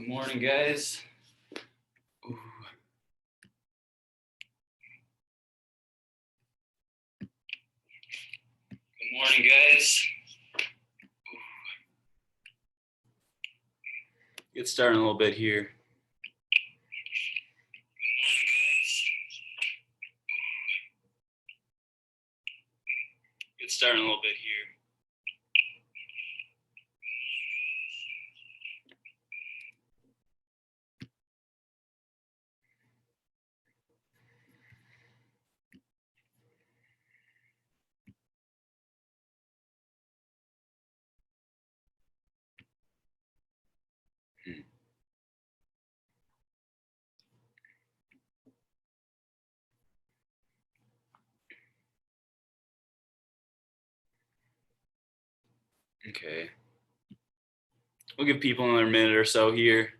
Good morning, guys. Ooh. Good morning, guys. Get started a little bit here. Get started a little bit here. Okay. We'll give people another minute or so here.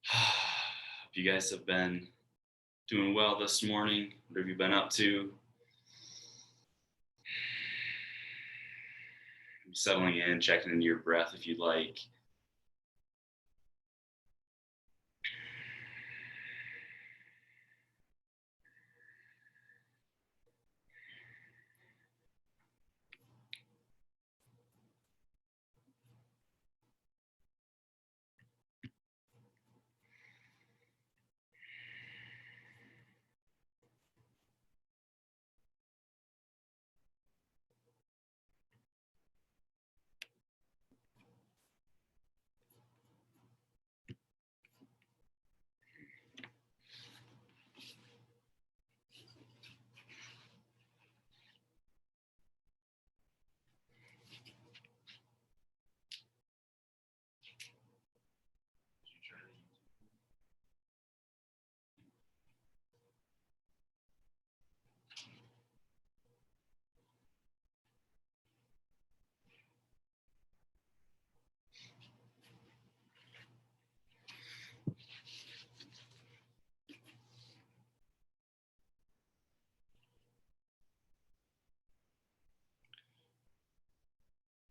Hope you guys have been doing well this morning. What have you been up to? Settling in, checking into your breath if you'd like.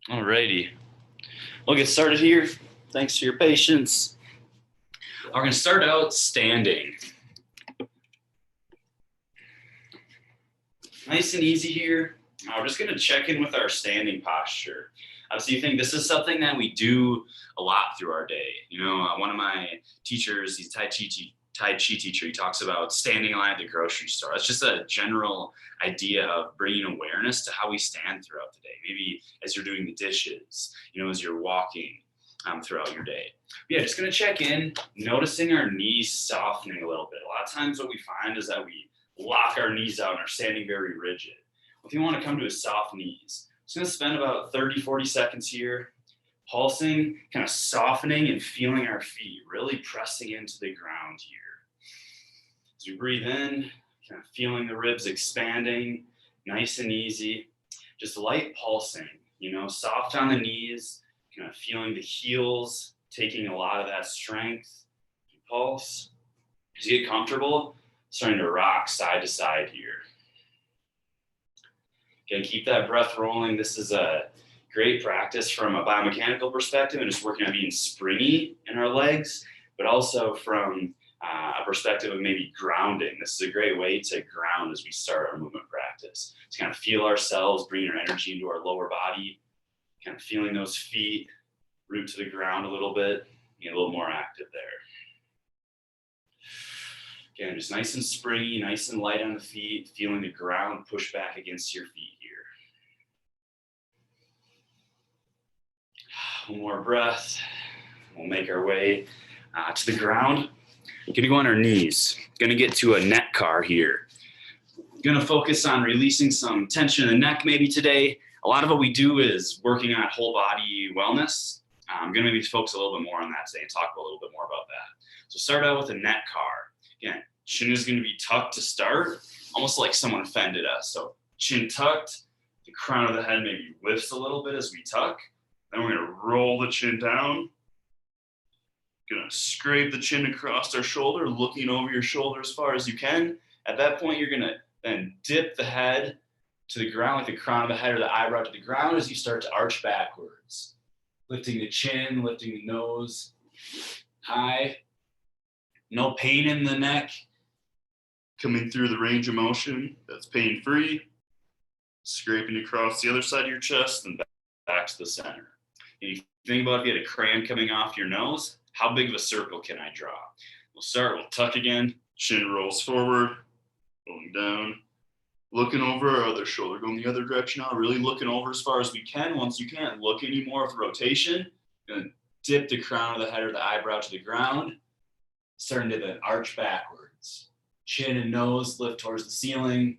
Alrighty. We'll get started here. Thanks for your patience. We're going to start out standing. Nice and easy here. We're just going to check in with our standing posture. So you think this is something that we do a lot through our day. One of my teachers, he's a Tai Chi teacher, he talks about standing in line at the grocery store. That's just a general idea of bringing awareness to how we stand throughout the day. Maybe as you're doing the dishes, as you're walking throughout your day. But yeah, just going to check in, noticing our knees softening a little bit. A lot of times what we find is that we lock our knees out and are standing very rigid. If you want to come to a soft knees, just going to spend about 30-40 seconds here, pulsing, kind of softening and feeling our feet, really pressing into the ground here. As we breathe in, kind of feeling the ribs expanding, nice and easy, just light pulsing, soft on the knees, kind of feeling the heels, taking a lot of that strength, pulse. As you get comfortable, starting to rock side to side here. Again, keep that breath rolling. This is a great practice from a biomechanical perspective and just working on being springy in our legs, but also from a perspective of maybe grounding. This is a great way to ground as we start our movement practice. To kind of feel ourselves, bring our energy into our lower body, kind of feeling those feet root to the ground a little bit, get a little more active there. Again, just nice and springy, nice and light on the feet, feeling the ground push back against your feet here. One more breath. We'll make our way to the ground. Gonna go on our knees. Gonna get to a neck car here. Gonna focus on releasing some tension in the neck maybe today. A lot of what we do is working on whole body wellness. I'm gonna maybe focus a little bit more on that today and talk a little bit more about that. So start out with a neck car. Again, chin is going to be tucked to start, almost like someone offended us. So chin tucked, the crown of the head maybe lifts a little bit as we tuck. Then we're going to roll the chin down. Going to scrape the chin across our shoulder, looking over your shoulder as far as you can. At that point, you're going to then dip the head to the ground, like the crown of the head or the eyebrow to the ground as you start to arch backwards. Lifting the chin, lifting the nose high. No pain in the neck. Coming through the range of motion, that's pain-free. Scraping across the other side of your chest and back to the center. And you think about if you had a crayon coming off your nose, how big of a circle can I draw? We'll tuck again, chin rolls forward, going down, looking over our other shoulder, going the other direction now, really looking over as far as we can. Once you can't look anymore with rotation, gonna dip the crown of the head or the eyebrow to the ground, starting to then arch backwards. Chin and nose lift towards the ceiling,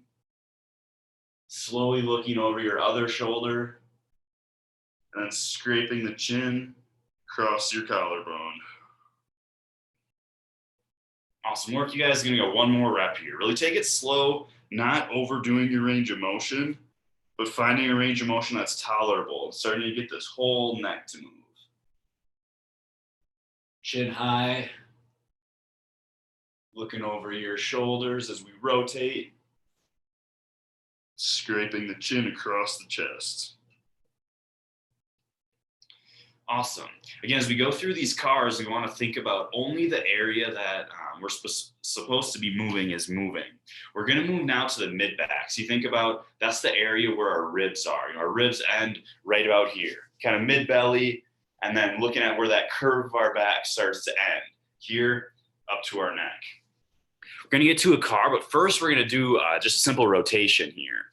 slowly looking over your other shoulder, and then scraping the chin across your collarbone. Awesome work, you guys. Gonna go one more rep here. Really take it slow, not overdoing your range of motion, but finding a range of motion that's tolerable and starting to get this whole neck to move. Chin high, looking over your shoulders as we rotate, scraping the chin across the chest. Awesome. Again, as we go through these cars, we want to think about only the area that we're supposed to be moving is moving. We're going to move now to the mid-back. So you think about that's the area where our ribs are. You know, our ribs end right about here, kind of mid-belly, and then looking at where that curve of our back starts to end, here up to our neck. We're going to get to a car, but first we're going to do just a simple rotation here.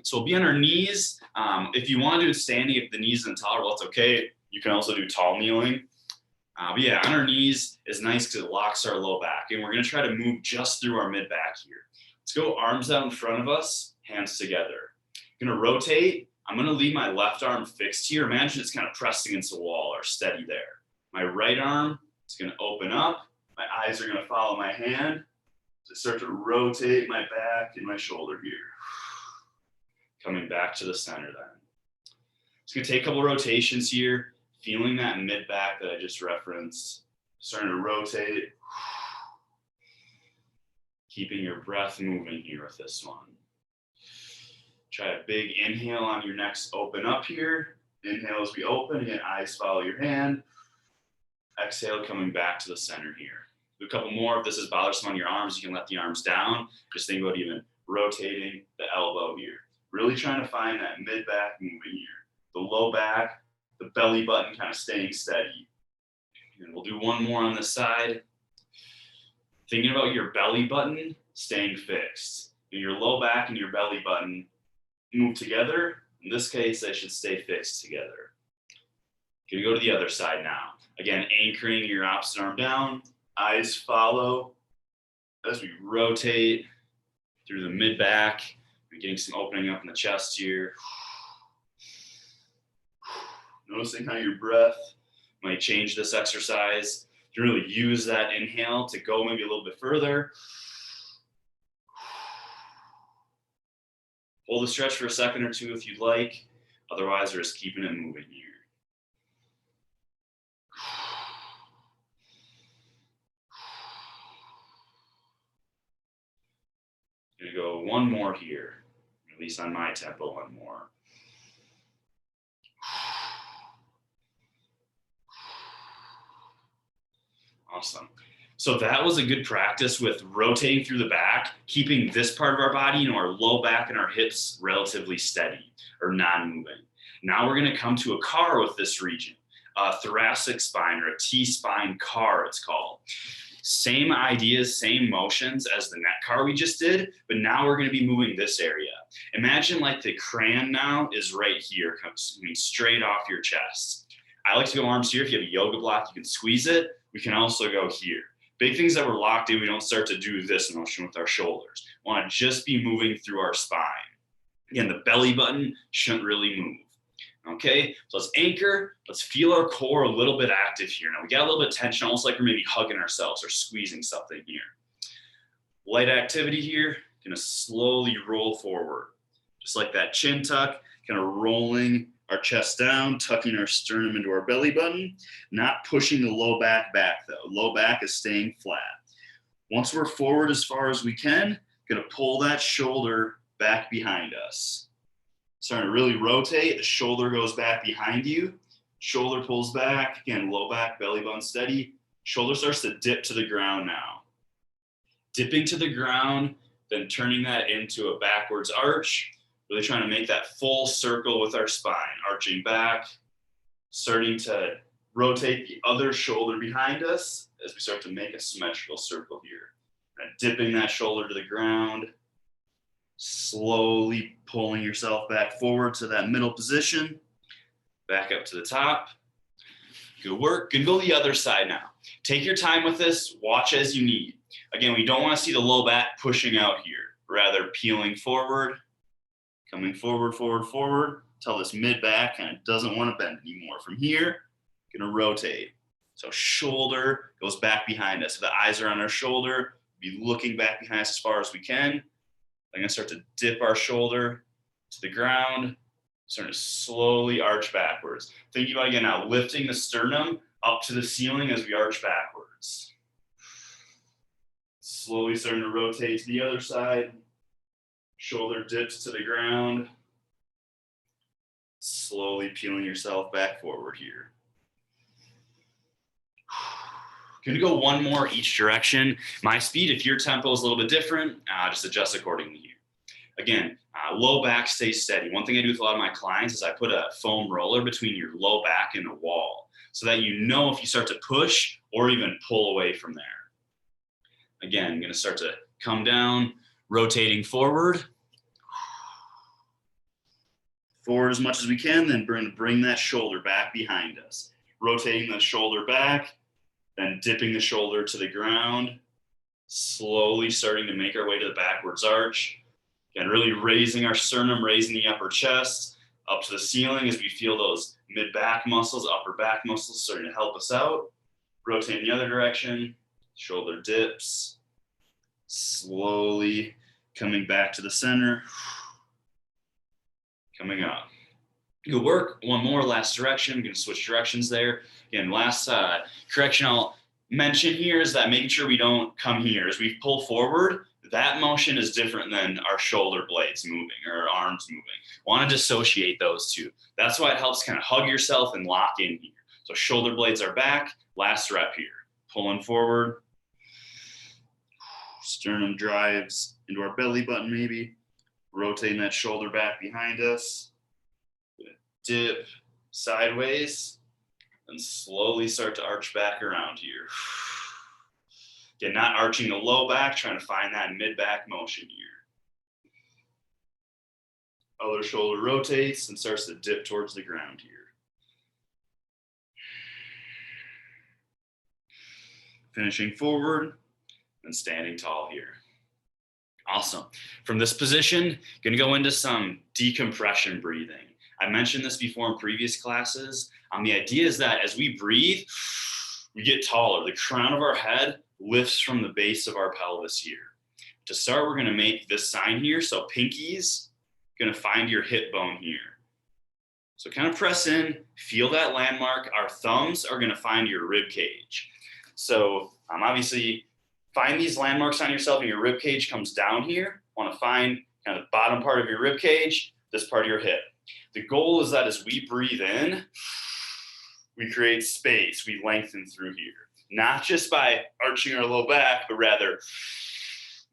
So we'll be on our knees. If you want to do it standing, if the knees isn't tolerable, it's okay. You can also do tall kneeling. But yeah, on our knees is nice because it locks our low back. And we're going to try to move just through our mid back here. Let's go arms out in front of us, hands together. I'm going to rotate. I'm going to leave my left arm fixed here. Imagine it's kind of pressed against the wall or steady there. My right arm is going to open up. My eyes are going to follow my hand to start to rotate my back and my shoulder here. Coming back to the center then. It's going to take a couple rotations here, feeling that mid back that I just referenced, starting to rotate, keeping your breath moving here with this one. Try a big inhale on your next open up here. Inhale as we open, again, eyes follow your hand. Exhale, coming back to the center here. Do a couple more. If this is bothersome on your arms, you can let the arms down. Just think about even rotating the elbow here. Really trying to find that mid-back moving here. The low back, the belly button kind of staying steady. And we'll do one more on this side. Thinking about your belly button staying fixed. And your low back and your belly button move together. In this case, they should stay fixed together. Gonna go to the other side now. Again, anchoring your opposite arm down. Eyes follow as we rotate through the mid-back. We're getting some opening up in the chest here. Noticing how your breath might change this exercise. You really use that inhale to go maybe a little bit further. Hold the stretch for a second or two if you'd like. Otherwise, we're just keeping it moving here. Gonna go one more here. At least on my tempo, one more. Awesome. So that was a good practice with rotating through the back, keeping this part of our body, you know, our low back and our hips relatively steady or non-moving. Now we're going to come to a car with this region, a thoracic spine or a T-spine car, it's called. Same ideas, same motions as the neck car we just did, but now we're going to be moving this area. Imagine like the crayon now is right here, coming straight off your chest. I like to go arms here. If you have a yoga block, you can squeeze it. We can also go here. Big things that we're locked in, we don't start to do this motion with our shoulders. We want to just be moving through our spine. Again, the belly button shouldn't really move. Okay, so let's anchor. Let's feel our core a little bit active here. Now we got a little bit of tension, almost like we're maybe hugging ourselves or squeezing something here. Light activity here, gonna slowly roll forward. Just like that chin tuck, kind of rolling our chest down, tucking our sternum into our belly button, not pushing the low back though. Low back is staying flat. Once we're forward as far as we can, gonna pull that shoulder back behind us. Starting to really rotate, the shoulder goes back behind you, shoulder pulls back, again, low back, belly button steady. Shoulder starts to dip to the ground now. Dipping to the ground, then turning that into a backwards arch, really trying to make that full circle with our spine, arching back, starting to rotate the other shoulder behind us as we start to make a symmetrical circle here. And dipping that shoulder to the ground, slowly pulling yourself back forward to that middle position, back up to the top. Good work. Good. Go the other side now. Take your time with this. Watch as you need. Again, we don't want to see the low back pushing out here, rather peeling forward, coming forward, forward, forward, until this mid back kind of doesn't want to bend anymore. From here, gonna rotate. So shoulder goes back behind us. If the eyes are on our shoulder, be looking back behind us as far as we can. I'm gonna start to dip our shoulder to the ground, starting to slowly arch backwards. Thinking about, again, now lifting the sternum up to the ceiling as we arch backwards. Slowly starting to rotate to the other side. Shoulder dips to the ground. Slowly peeling yourself back forward here. Gonna go one more each direction. My speed, if your tempo is a little bit different, just adjust accordingly here. Again, low back stays steady. One thing I do with a lot of my clients is I put a foam roller between your low back and the wall so that you know if you start to push or even pull away from there. Again, I'm gonna start to come down, rotating forward. Forward as much as we can, then bring that shoulder back behind us. Rotating the shoulder back, then dipping the shoulder to the ground, slowly starting to make our way to the backwards arch. Again, really raising our sternum, raising the upper chest up to the ceiling as we feel those mid-back muscles, upper back muscles starting to help us out. Rotating the other direction, shoulder dips, slowly coming back to the center. Coming up. Good work. One more, last direction. I'm going to switch directions there. Again, last correction I'll mention here is that making sure we don't come here. As we pull forward, that motion is different than our shoulder blades moving or our arms moving. Want to dissociate those two. That's why it helps kind of hug yourself and lock in here. So shoulder blades are back. Last rep here. Pulling forward. Sternum drives into our belly button maybe. Rotating that shoulder back behind us. Dip sideways and slowly start to arch back around here. Again, not arching the low back, trying to find that mid-back motion here. Other shoulder rotates and starts to dip towards the ground here. Finishing forward and standing tall here. Awesome. From this position, going to go into some decompression breathing. I mentioned this before in previous classes. The idea is that as we breathe, we get taller. The crown of our head lifts from the base of our pelvis here. To start, we're going to make this sign here. So pinkies, going to find your hip bone here. So kind of press in, feel that landmark. Our thumbs are going to find your rib cage. So obviously, find these landmarks on yourself and your rib cage comes down here. Want to find kind of the bottom part of your rib cage, this part of your hip. The goal is that as we breathe in, we create space, we lengthen through here. Not just by arching our low back, but rather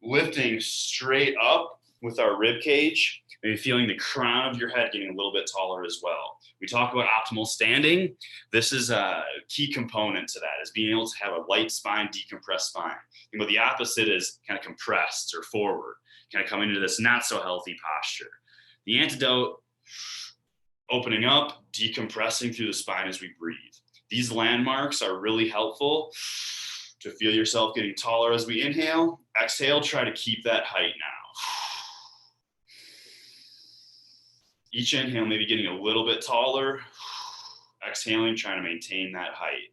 lifting straight up with our rib cage, maybe feeling the crown of your head getting a little bit taller as well. We talk about optimal standing. This is a key component to that, is being able to have a light spine, decompressed spine. But the opposite is kind of compressed or forward, kind of coming into this not so healthy posture. The antidote, opening up, decompressing through the spine as we breathe. These landmarks are really helpful to feel yourself getting taller as we inhale. Exhale, try to keep that height now. Each inhale, maybe getting a little bit taller. Exhaling, trying to maintain that height.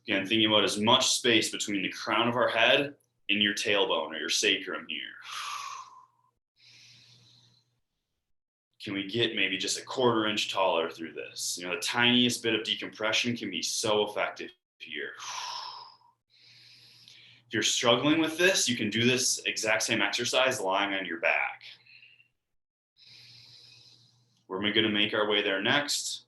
Again, thinking about as much space between the crown of our head and your tailbone or your sacrum here. Can we get maybe just a 1/4 inch taller through this? The tiniest bit of decompression can be so effective here. If you're struggling with this, you can do this exact same exercise lying on your back. We're going to make our way there next.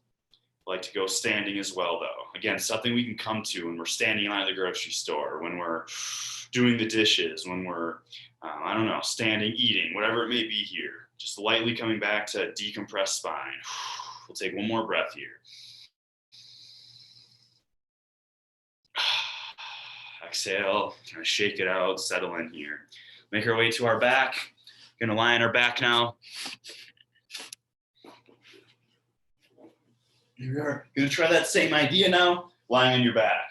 I like to go standing as well, though. Again, something we can come to when we're standing in line at the grocery store, when we're doing the dishes, when we're, I don't know, standing, eating, whatever it may be here. Just lightly coming back to decompressed spine. We'll take one more breath here. Exhale, kind of shake it out, settle in here. Make our way to our back. Gonna lie on our back now. Here we are. Gonna try that same idea now, lying on your back.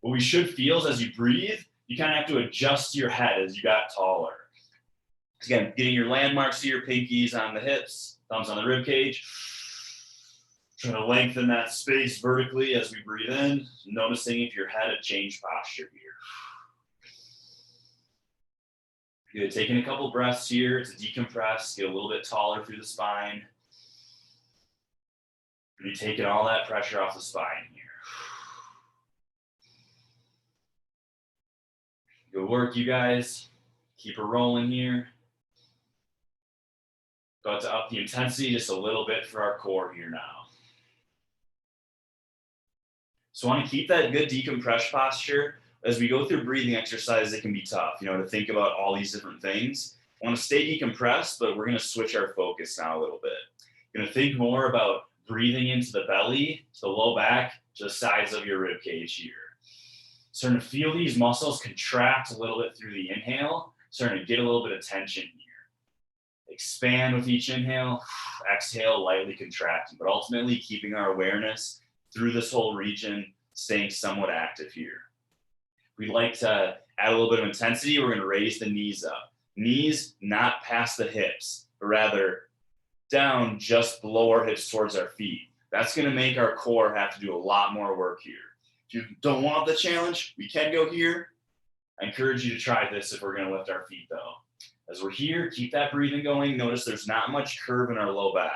What we should feel is as you breathe, you kind of have to adjust your head as you got taller. Again, getting your landmarks to your pinkies on the hips, thumbs on the rib cage. Trying to lengthen that space vertically as we breathe in, noticing if your head had changed posture here. Good, taking a couple breaths here to decompress, get a little bit taller through the spine. You're taking all that pressure off the spine here. Good work, you guys. Keep her rolling here. About to up the intensity just a little bit for our core here now. So I want to keep that good decompressed posture. As we go through breathing exercises, it can be tough, to think about all these different things. I want to stay decompressed, but we're going to switch our focus now a little bit. You're going to think more about breathing into the belly, to the low back, to the sides of your rib cage here. Starting to feel these muscles contract a little bit through the inhale, starting to get a little bit of tension here. Expand with each inhale, exhale, lightly contracting, but ultimately keeping our awareness through this whole region, staying somewhat active here. We'd like to add a little bit of intensity. We're going to raise the knees up. Knees not past the hips, but rather down just below our hips towards our feet. That's going to make our core have to do a lot more work here. If you don't want the challenge, we can go here. I encourage you to try this if we're going to lift our feet though. As we're here, keep that breathing going. Notice there's not much curve in our low back.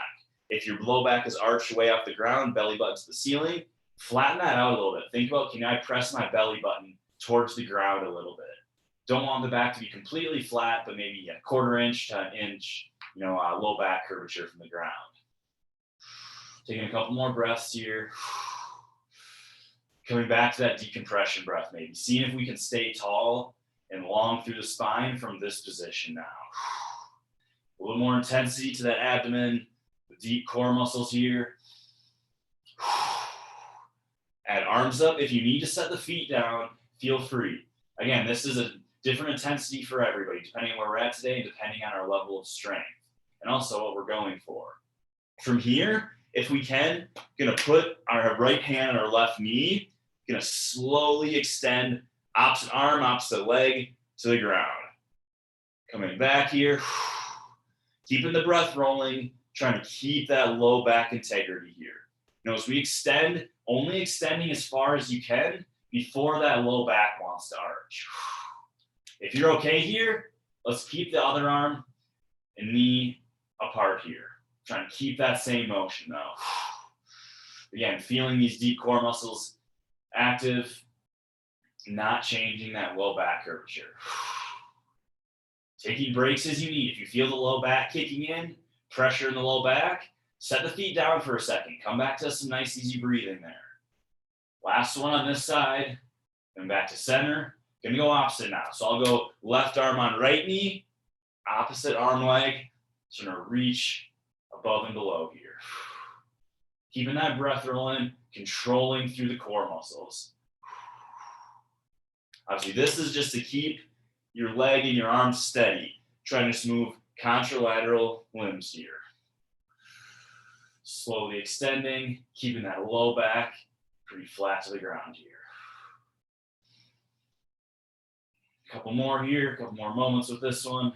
If your low back is arched way off the ground, belly button to the ceiling, flatten that out a little bit. Think about, can I press my belly button towards the ground a little bit? Don't want the back to be completely flat, but maybe a quarter inch to an inch, low back curvature from the ground. Taking a couple more breaths here. Coming back to that decompression breath maybe. Seeing if we can stay tall and long through the spine from this position now. A little more intensity to that abdomen, the deep core muscles here. Add arms up. If you need to set the feet down, feel free. Again, this is a different intensity for everybody, depending on where we're at today and depending on our level of strength and also what we're going for. From here, if we can, gonna put our right hand on our left knee, gonna slowly extend opposite arm, opposite leg to the ground. Coming back here, keeping the breath rolling, trying to keep that low back integrity here. As we extend, only extending as far as you can before that low back wants to arch. If you're okay here, let's keep the other arm and knee apart here. Trying to keep that same motion though. Again, feeling these deep core muscles active, not changing that low back curvature. Taking breaks as you need. If you feel the low back kicking in, pressure in the low back, set the feet down for a second. Come back to some nice easy breathing there. Last one on this side, and back to center. Gonna go opposite now. So I'll go left arm on right knee, opposite arm leg. So I'm gonna reach above and below here. Keeping that breath rolling, controlling through the core muscles. Obviously, this is just to keep your leg and your arm steady, trying to move contralateral limbs here. Slowly extending, keeping that low back pretty flat to the ground here. A couple more here, a couple more moments with this one.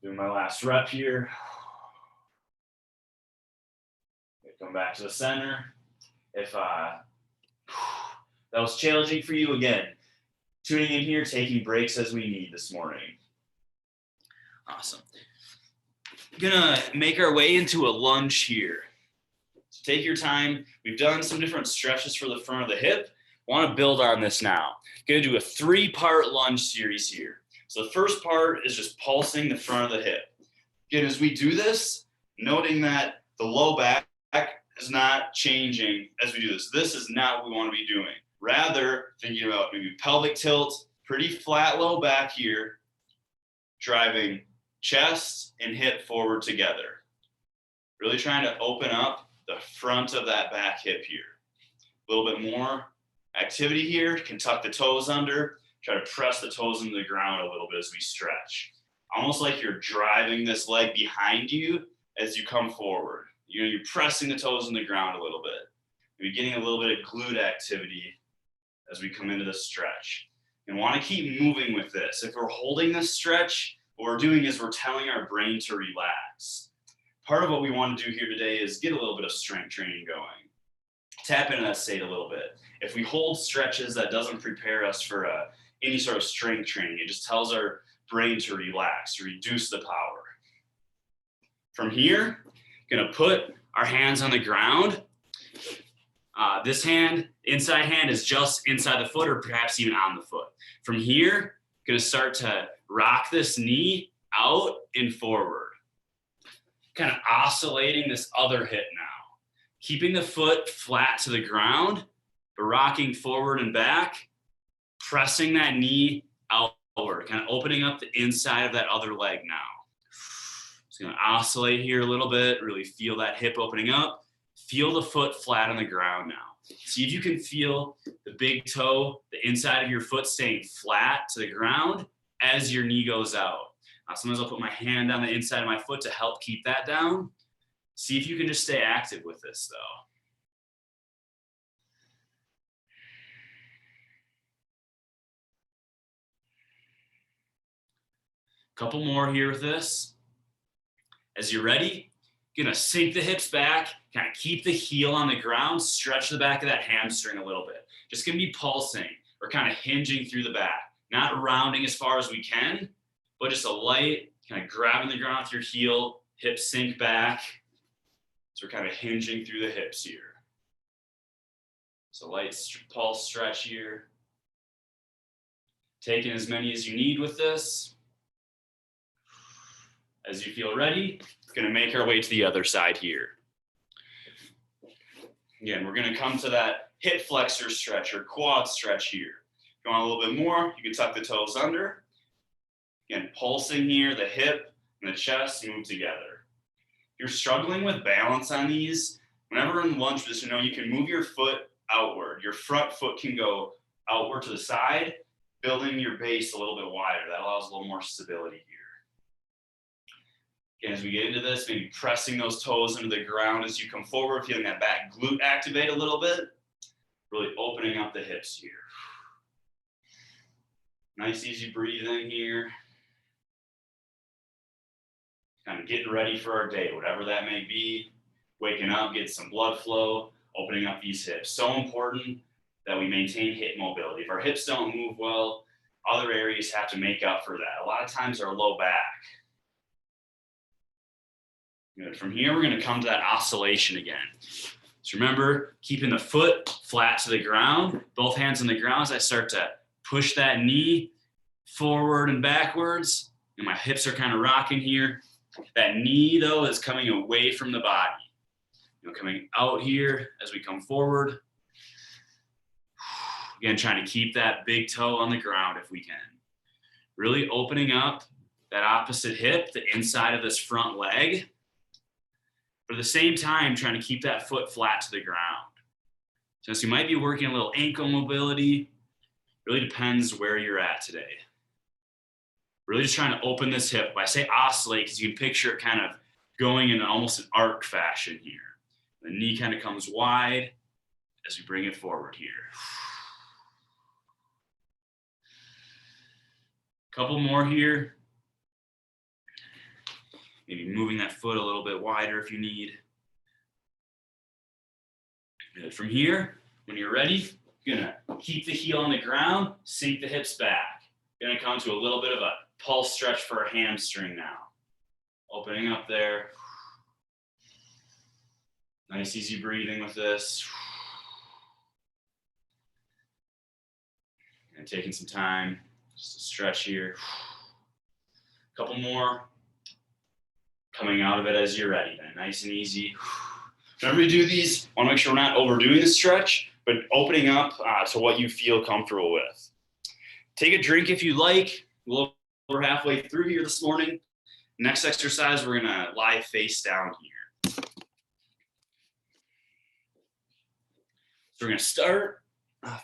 Doing my last rep here. Come back to the center. If that was challenging for you, again, tuning in here, taking breaks as we need this morning. Awesome. Gonna make our way into a lunge here. So take your time. We've done some different stretches for the front of the hip. Want to build on this now. Going to do a 3-part lunge series here. So the first part is just pulsing the front of the hip. Again, as we do this, noting that the low back is not changing as we do this. This is not what we want to be doing. Rather, thinking about maybe pelvic tilt, pretty flat low back here, driving chest and hip forward together. Really trying to open up the front of that back hip here. A little bit more activity here. Can tuck the toes under. Try to press the toes into the ground a little bit as we stretch. Almost like you're driving this leg behind you as you come forward. You're pressing the toes in the ground a little bit. You're getting a little bit of glute activity as we come into the stretch. And want to keep moving with this. If we're holding this stretch, what we're doing is we're telling our brain to relax. Part of what we want to do here today is get a little bit of strength training going. Tap into that state a little bit. If we hold stretches, that doesn't prepare us for any sort of strength training. It just tells our brain to relax, to reduce the power. From here, gonna put our hands on the ground. This hand, inside hand, is just inside the foot or perhaps even on the foot. From here, gonna start to rock this knee out and forward. Kind of oscillating this other hip now. Keeping the foot flat to the ground, but rocking forward and back, pressing that knee outward, kind of opening up the inside of that other leg now. Just gonna oscillate here a little bit, really feel that hip opening up. Feel the foot flat on the ground now. See if you can feel the big toe, the inside of your foot staying flat to the ground as your knee goes out. Sometimes I'll put my hand on the inside of my foot to help keep that down. See if you can just stay active with this though. Couple more here with this. As you're ready, you're gonna sink the hips back, kind of keep the heel on the ground, stretch the back of that hamstring a little bit. Just gonna be pulsing or kind of hinging through the back, not rounding as far as we can, but just a light kind of grabbing the ground with your heel, hips sink back. So we're kind of hinging through the hips here. So light pulse stretch here. Taking as many as you need with this. As you feel ready, we're going to make our way to the other side here. Again, we're going to come to that hip flexor stretch or quad stretch here. If you want a little bit more, you can tuck the toes under. Again, pulsing here, the hip and the chest move together. If you're struggling with balance on these, whenever in lunge position, you can move your foot outward. Your front foot can go outward to the side, building your base a little bit wider. That allows a little more stability here. Again, as we get into this, maybe pressing those toes into the ground as you come forward, feeling that back glute activate a little bit, really opening up the hips here. Nice, easy breathing here. Kind of getting ready for our day, whatever that may be. Waking up, getting some blood flow, opening up these hips. So important that we maintain hip mobility. If our hips don't move well, other areas have to make up for that. A lot of times our low back. Good. From here, we're going to come to that oscillation again. So remember, keeping the foot flat to the ground, both hands on the ground as I start to push that knee forward and backwards. And my hips are kind of rocking here. That knee, though, is coming away from the body. Coming out here as we come forward. Again, trying to keep that big toe on the ground if we can. Really opening up that opposite hip, the inside of this front leg. But at the same time, trying to keep that foot flat to the ground. So you might be working a little ankle mobility. Really depends where you're at today. Really just trying to open this hip. I say oscillate because you can picture it kind of going in almost an arc fashion here. The knee kind of comes wide as we bring it forward here. Couple more here. Maybe moving that foot a little bit wider if you need. Good. From here, when you're ready, you're gonna keep the heel on the ground, sink the hips back. You're gonna come to a little bit of a pulse stretch for a hamstring now. Opening up there. Nice easy breathing with this. And taking some time just to stretch here. A couple more. Coming out of it as you're ready then, nice and easy. Whenever we do these, I want to make sure we're not overdoing the stretch, but opening up to what you feel comfortable with. Take a drink if you like. We're halfway through here this morning. Next exercise, we're gonna lie face down here. So we're gonna start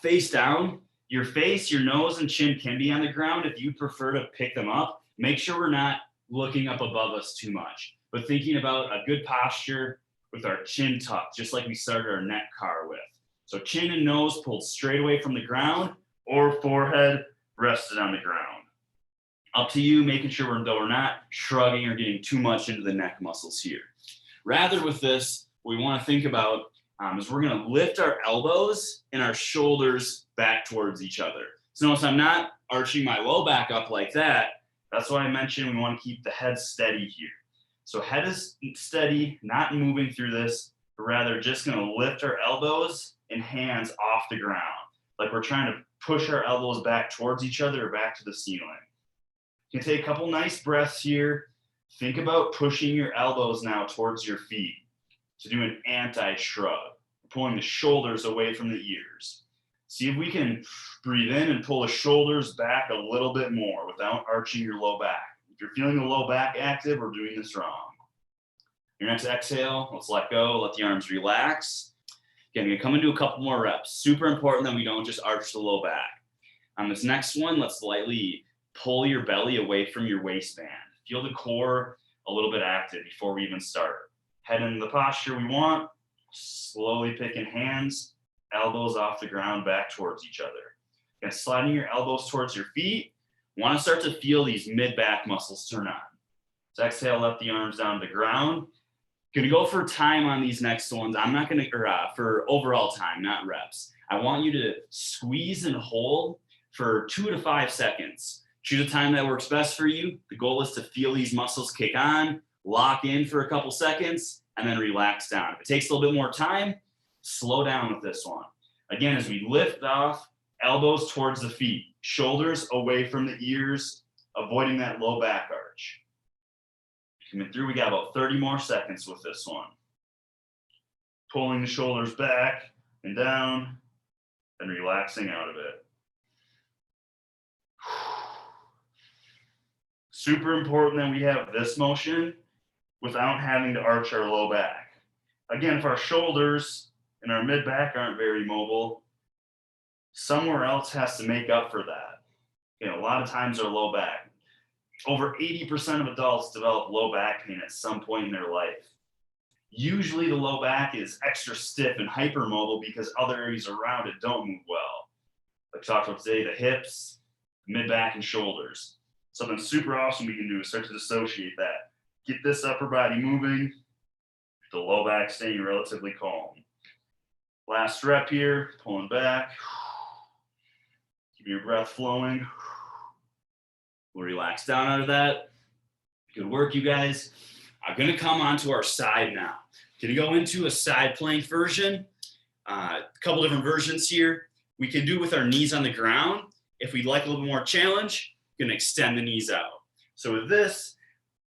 face down. Your face, your nose, and chin can be on the ground. If you prefer to pick them up, make sure we're not looking up above us too much, but thinking about a good posture with our chin tucked, just like we started our neck car with. So chin and nose pulled straight away from the ground, or forehead rested on the ground. Up to you, making sure we're not shrugging or getting too much into the neck muscles here. Rather with this, what we want to think about is we're going to lift our elbows and our shoulders back towards each other. So notice I'm not arching my low back up like that. That's why I mentioned we want to keep the head steady here. So head is steady, not moving through this, but rather just going to lift our elbows and hands off the ground. Like we're trying to push our elbows back towards each other or back to the ceiling. You can take a couple nice breaths here. Think about pushing your elbows now towards your feet to do an anti-shrug, pulling the shoulders away from the ears. See if we can breathe in and pull the shoulders back a little bit more without arching your low back. If you're feeling the low back active, we're doing this wrong. Your next exhale, let's let go, let the arms relax. Again, you're gonna come into a couple more reps. Super important that we don't just arch the low back. On this next one, let's lightly pull your belly away from your waistband. Feel the core a little bit active before we even start. Head into the posture we want, slowly picking hands, elbows off the ground back towards each other. Again, sliding your elbows towards your feet. Want to start to feel these mid-back muscles turn on. So exhale, let the arms down to the ground. Gonna go for time on these next ones. I'm not gonna, for overall time, not reps. I want you to squeeze and hold for 2 to 5 seconds. Choose a time that works best for you. The goal is to feel these muscles kick on, lock in for a couple seconds, and then relax down. If it takes a little bit more time, slow down with this one. Again, as we lift off, elbows towards the feet, shoulders away from the ears, avoiding that low back arch. Coming through, we got about 30 more seconds with this one. Pulling the shoulders back and down, and relaxing out of it. Super important that we have this motion without having to arch our low back. Again, if our shoulders and our mid back aren't very mobile, somewhere else has to make up for that. You know, a lot of times our low back. Over 80% of adults develop low back pain at some point in their life. Usually the low back is extra stiff and hypermobile because other areas around it don't move well. Like I talked about today, the hips, mid back, and shoulders. Something super awesome we can do is start to dissociate that. Get this upper body moving, the low back staying relatively calm. Last rep here, pulling back. Keep your breath flowing. We'll relax down out of that. Good work, you guys. I'm gonna come onto our side now. Gonna go into a side plank version. A couple different versions here. We can do with our knees on the ground. If we'd like a little bit more challenge, gonna extend the knees out. So with this,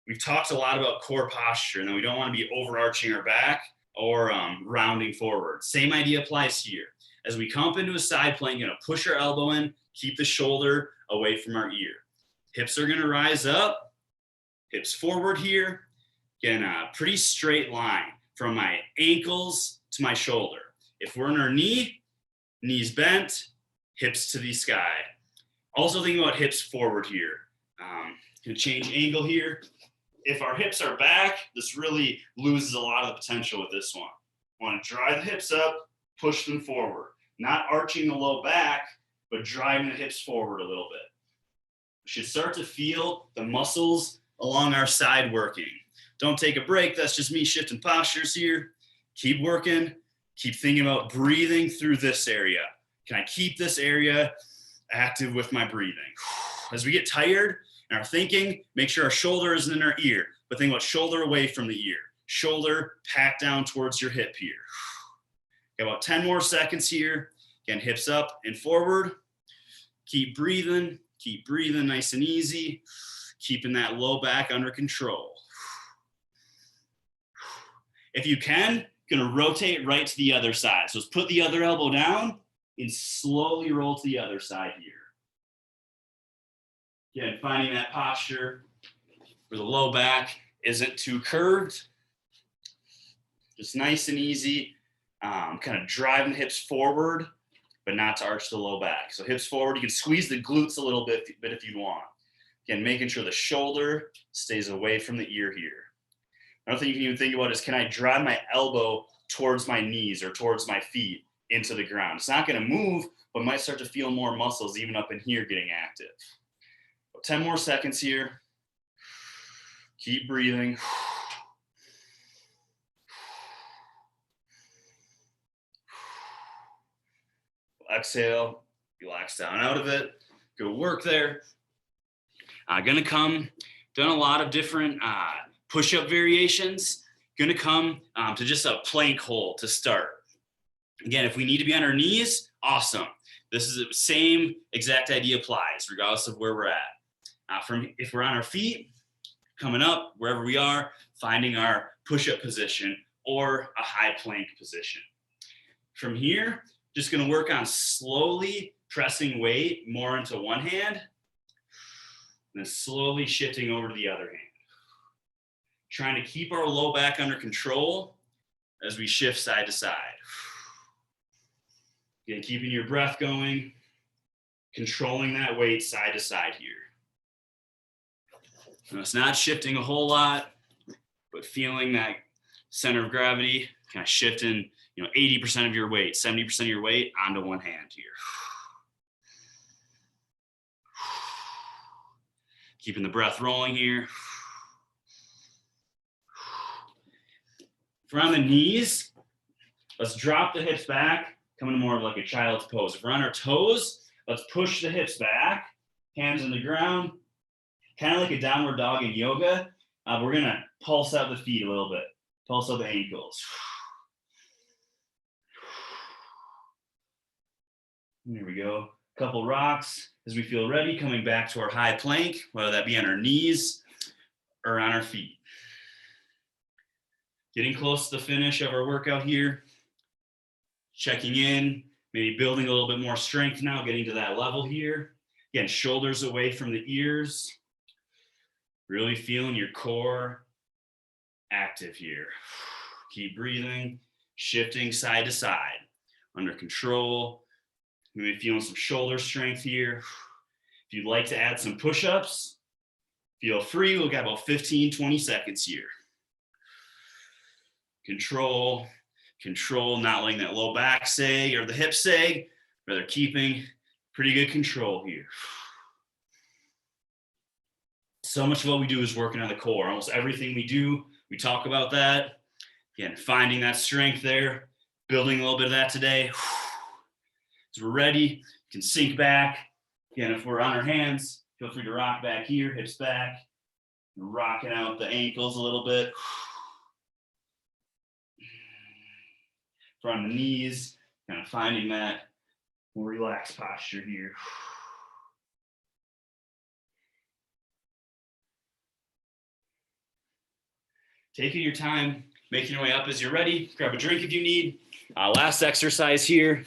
we've talked a lot about core posture, and then we don't want to be overarching our back or rounding forward. Same idea applies here. As we come up into a side plank, gonna push our elbow in, keep the shoulder away from our ear. Hips are gonna rise up, hips forward here. Again, a pretty straight line from my ankles to my shoulder. If we're in our knee, knees bent, hips to the sky. Also thinking about hips forward here. Gonna change angle here. If our hips are back, this really loses a lot of the potential with this one. Want to drive the hips up, push them forward. Not arching the low back, but driving the hips forward a little bit. We should start to feel the muscles along our side working. Don't take a break. That's just me shifting postures here. Keep working. Keep thinking about breathing through this area. Can I keep this area active with my breathing? As we get tired and our thinking, make sure our shoulder isn't in our ear, but think about shoulder away from the ear. Shoulder packed down towards your hip here. Got about 10 more seconds here. Again, hips up and forward. Keep breathing nice and easy, keeping that low back under control. If you can, gonna rotate right to the other side. So let's put the other elbow down and slowly roll to the other side here. Again, finding that posture where the low back isn't too curved. Just nice and easy, kind of driving the hips forward, but not to arch the low back. So hips forward, you can squeeze the glutes a little bit if you want. Again, making sure the shoulder stays away from the ear here. Another thing you can even think about is, can I drive my elbow towards my knees or towards my feet into the ground? It's not gonna move, but might start to feel more muscles even up in here getting active. 10 more seconds here. Keep breathing. Exhale, relax down out of it. Good work there. Gonna come, done a lot of different push-up variations. Gonna come to just a plank hold to start. Again, if we need to be on our knees, awesome. This is the same exact idea applies regardless of where we're at. If we're on our feet, coming up wherever we are, finding our push-up position or a high plank position. From here, just gonna work on slowly pressing weight more into one hand, and then slowly shifting over to the other hand. Trying to keep our low back under control as we shift side to side. Again, keeping your breath going, controlling that weight side to side here. Now, it's not shifting a whole lot, but feeling that center of gravity kind of shifting, 80% of your weight, 70% of your weight onto one hand here. Keeping the breath rolling here. If we're on the knees, let's drop the hips back, come into more of like a child's pose. If we're on our toes, let's push the hips back, hands on the ground, kind of like a downward dog in yoga. We're gonna pulse out the feet a little bit, pulse out the ankles. There we go. Couple rocks as we feel ready, coming back to our high plank, whether that be on our knees or on our feet. Getting close to the finish of our workout here. Checking in, maybe building a little bit more strength now, getting to that level here. Again, shoulders away from the ears. Really feeling your core active here. Keep breathing, shifting side to side, under control. Maybe feeling some shoulder strength here. If you'd like to add some push-ups, feel free. We've got about 15, 20 seconds here. Control, not letting that low back sag or the hip sag, rather keeping pretty good control here. So much of what we do is working on the core. Almost everything we do, we talk about that. Again, finding that strength there, building a little bit of that today. As we're ready, you can sink back. Again, if we're on our hands, feel free to rock back here, hips back, rocking out the ankles a little bit. If we're on the knees, kind of finding that more relaxed posture here. Taking your time, making your way up as you're ready. Grab a drink if you need. Last exercise here.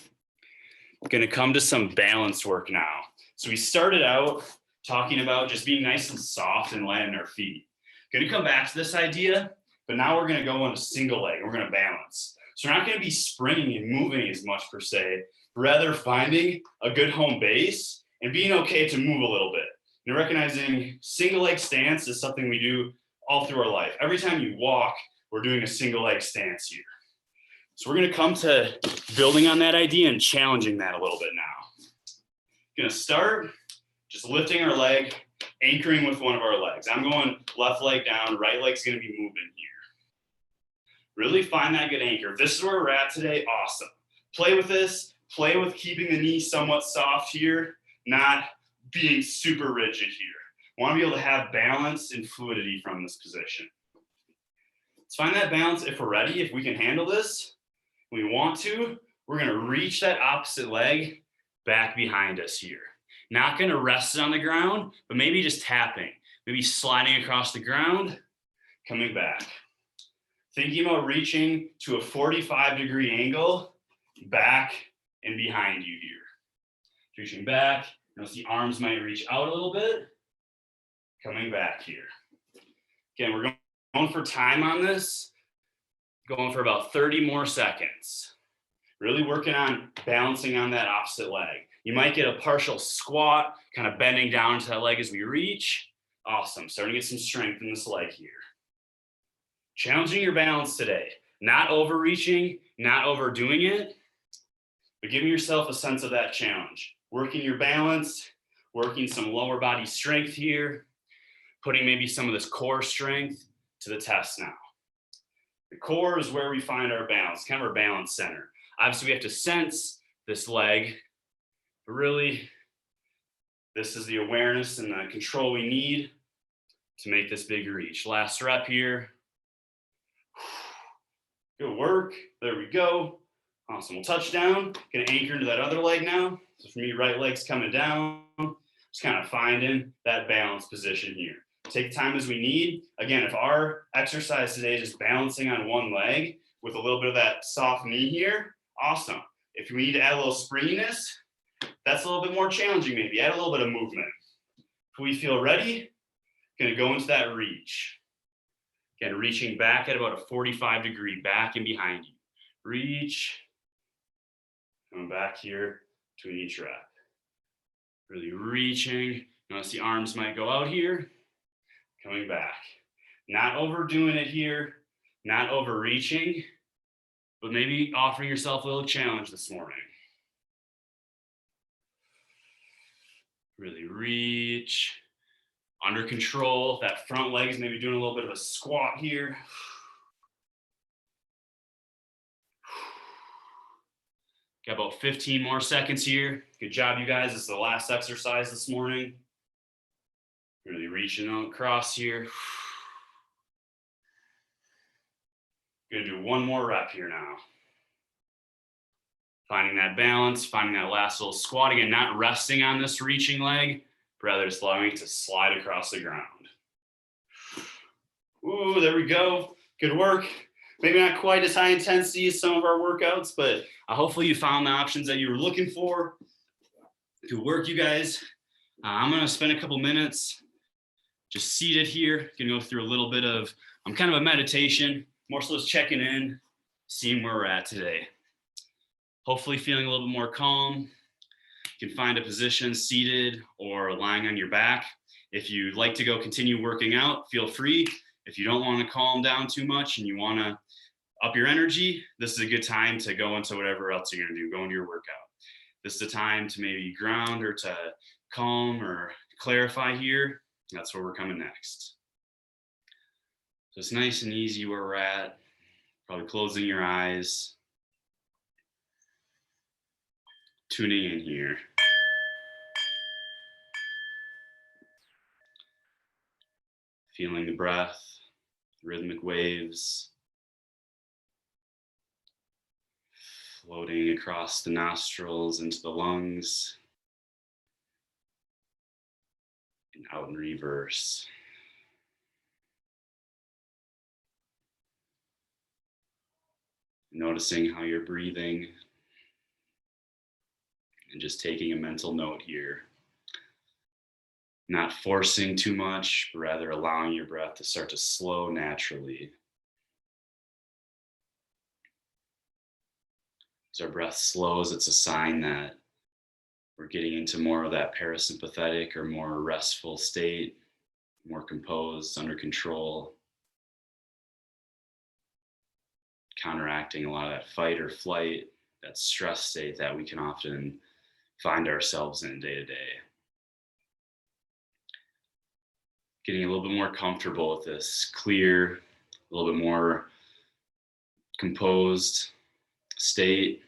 Going to come to some balanced work now. So we started out talking about just being nice and soft and landing our feet. Going to come back to this idea, but now we're going to go on a single leg. We're going to balance. So we're not going to be sprinting and moving as much per se, rather finding a good home base and being okay to move a little bit. And recognizing single leg stance is something we do all through our life. Every time you walk, we're doing a single leg stance here. So we're gonna come to building on that idea and challenging that a little bit now. Gonna start just lifting our leg, anchoring with one of our legs. I'm going left leg down, right leg's gonna be moving here. Really find that good anchor. If this is where we're at today, awesome. Play with this, play with keeping the knee somewhat soft here, not being super rigid here. Want to be able to have balance and fluidity from this position. Let's find that balance if we're ready, if we can handle this. We want to, we're going to reach that opposite leg back behind us here. Not gonna rest it on the ground, but maybe just tapping, maybe sliding across the ground, coming back. Thinking about reaching to a 45-degree angle, back and behind you here. Reaching back, notice the arms might reach out a little bit, coming back here. Again, we're going for time on this, going for about 30 more seconds. Really working on balancing on that opposite leg. You might get a partial squat, kind of bending down into that leg as we reach. Awesome, starting to get some strength in this leg here. Challenging your balance today. Not overreaching, not overdoing it, but giving yourself a sense of that challenge. Working your balance, working some lower body strength here, putting maybe some of this core strength to the test now. The core is where we find our balance, kind of our balance center. Obviously, we have to sense this leg, but really, this is the awareness and the control we need to make this big reach. Last rep here. Good work. There we go. Awesome. We'll touch down. Gonna anchor into that other leg now. So for me, right leg's coming down. Just kind of finding that balance position here. Take time as we need. Again, if our exercise today is just balancing on one leg with a little bit of that soft knee here, awesome. If we need to add a little springiness, that's a little bit more challenging maybe. Add a little bit of movement. If we feel ready, gonna go into that reach. Again, reaching back at about a 45-degree back and behind you. Reach. Coming back here between each rep. Really reaching. Notice the arms might go out here. Coming back. Not overdoing it here. Not overreaching. But maybe offering yourself a little challenge this morning. Really reach. Under control. That front leg is maybe doing a little bit of a squat here. Got about 15 more seconds here. Good job, you guys. This is the last exercise this morning. Really reaching across here. Gonna do one more rep here now. Finding that balance, finding that last little squat. Again, not resting on this reaching leg, but rather just allowing it to slide across the ground. Ooh, there we go. Good work. Maybe not quite as high intensity as some of our workouts, but hopefully you found the options that you were looking for. Good work, you guys. I'm gonna spend a couple minutes just seated here. Gonna go through a little bit of, kind of a meditation, more so just checking in, seeing where we're at today. Hopefully feeling a little bit more calm. You can find a position seated or lying on your back. If you'd like to go continue working out, feel free. If you don't want to calm down too much and you want to up your energy, this is a good time to go into whatever else you're going to do, go into your workout. This is the time to maybe ground or to calm or clarify here. That's where we're coming next. So it's nice and easy where we're at. Probably closing your eyes. Tuning in here. Feeling the breath, rhythmic waves. Floating across the nostrils into the lungs. And out in reverse. Noticing how you're breathing. And just taking a mental note here. Not forcing too much, but rather allowing your breath to start to slow naturally. As our breath slows, it's a sign that we're getting into more of that parasympathetic or more restful state, more composed, under control, counteracting a lot of that fight or flight, that stress state that we can often find ourselves in day to day. Getting a little bit more comfortable with this clear, a little bit more composed state.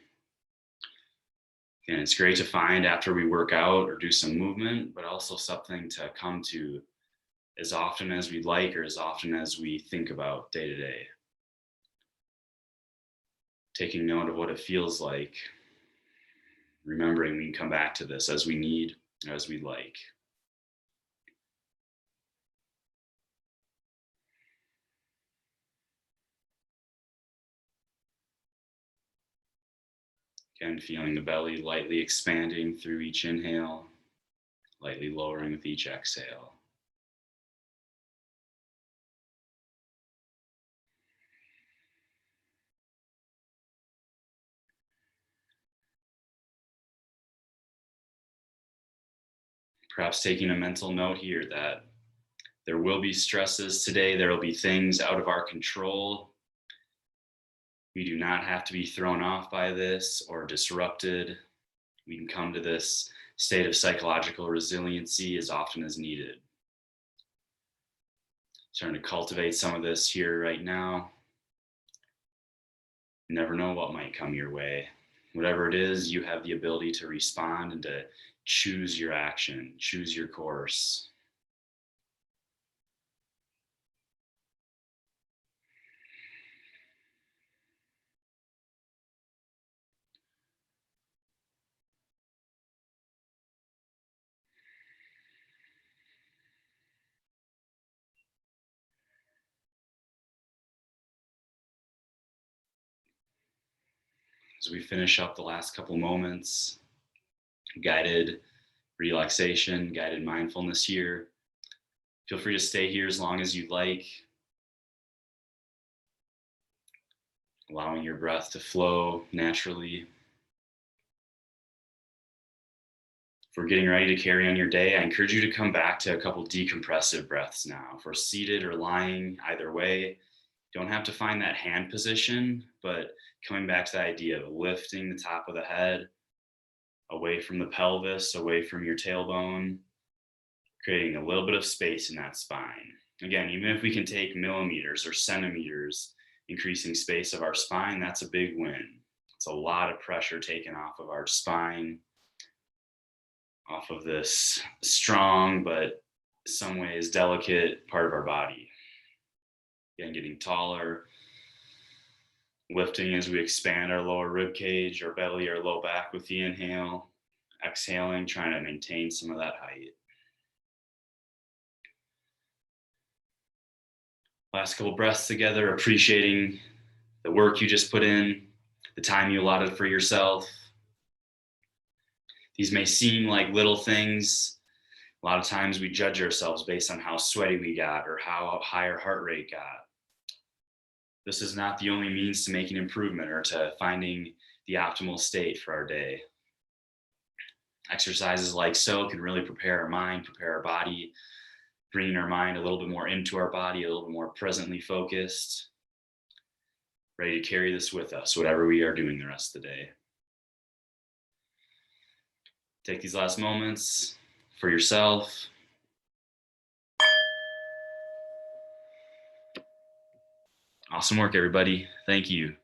And it's great to find after we work out or do some movement, but also something to come to as often as we'd like or as often as we think about day to day. Taking note of what it feels like. Remembering we can come back to this as we need as we like. Again, feeling the belly lightly expanding through each inhale, lightly lowering with each exhale. Perhaps taking a mental note here that there will be stresses today. There will be things out of our control. We do not have to be thrown off by this or disrupted. We can come to this state of psychological resiliency as often as needed. Starting to cultivate some of this here right now. You never know what might come your way. Whatever it is, you have the ability to respond and to choose your action, choose your course. As we finish up the last couple moments, guided relaxation, guided mindfulness here. Feel free to stay here as long as you'd like, allowing your breath to flow naturally. If we're getting ready to carry on your day, I encourage you to come back to a couple decompressive breaths now. If we're seated or lying, either way, don't have to find that hand position, but coming back to the idea of lifting the top of the head away from the pelvis, away from your tailbone, creating a little bit of space in that spine. Again, even if we can take millimeters or centimeters, increasing space of our spine, that's a big win. It's a lot of pressure taken off of our spine, off of this strong, but some ways delicate part of our body. Again, getting taller, lifting as we expand our lower rib cage, our belly, our low back with the inhale, exhaling, trying to maintain some of that height. Last couple breaths together, appreciating the work you just put in, the time you allotted for yourself. These may seem like little things. A lot of times we judge ourselves based on how sweaty we got or how high our heart rate got. This is not the only means to making improvement or to finding the optimal state for our day. Exercises like so can really prepare our mind, prepare our body, bringing our mind a little bit more into our body, a little bit more presently focused, ready to carry this with us, whatever we are doing the rest of the day. Take these last moments for yourself. Awesome work, everybody. Thank you.